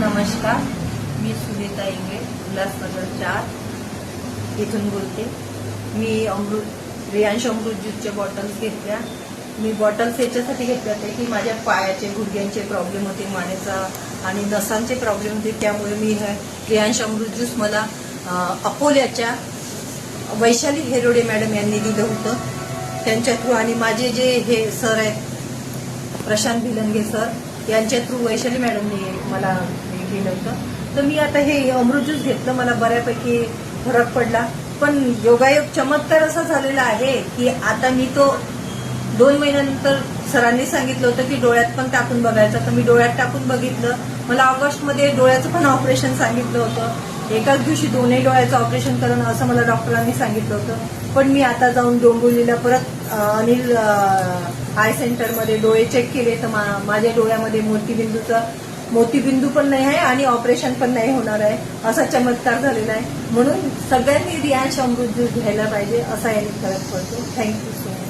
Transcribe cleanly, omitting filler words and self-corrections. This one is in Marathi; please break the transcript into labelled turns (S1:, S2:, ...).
S1: नमस्कार, मी सुनीता इंगळे, उल्हासनगर 4 इथून बोलते. मी रियांश अमृत ज्यूसच्या बॉटल्स घेतल्या. मी बॉटल्स याच्यासाठी घेतल्या होत्या की माझ्या पायाचे गुडघ्यांचे प्रॉब्लेम होते, मानेचा आणि नसांचे प्रॉब्लेम होते. त्यामुळे मी रियांश अमृत ज्यूस मला अकोल्याच्या वैशाली हेरोडे मॅडम यांनी दिलं होतं, त्यांच्या थ्रू. आणि माझे जे हे सर आहेत प्रशांत भिलंगे सर, यांच्या थ्रू वैशाली मॅडमने मला हे केलं होतं. तर मी आता हे अमृत ज्यूस घेतलं, मला बऱ्यापैकी फरक पडला. पण योगायोग चमत्कार असा झालेला आहे की आता मी तो 2 महिन्यानंतर सरांनी सांगितलं होतं की डोळ्यात पण टाकून बघायचं. तर मी डोळ्यात टाकून बघितलं. मला ऑगस्टमध्ये डोळ्याचं पण ऑपरेशन सांगितलं होतं. एकाच दिवशी दोन्ही डोळ्याचं ऑपरेशन करणं असं मला डॉक्टरांनी सांगितलं होतं. पण मी आता जाऊन डोंबिवलीला परत अनिल आय सेंटरमध्ये डोळे चेक केले, तर माझ्या डोळ्यामध्ये मोतीबिंदू पण नाही आहे आणि ऑपरेशन पण नाही होणार आहे, असा चमत्कार झालेला आहे. म्हणून सगळ्यांनी रियांश अमृत ज्यूस घ्यायला पाहिजे, असा याने फरक पडतो. Thank you so much.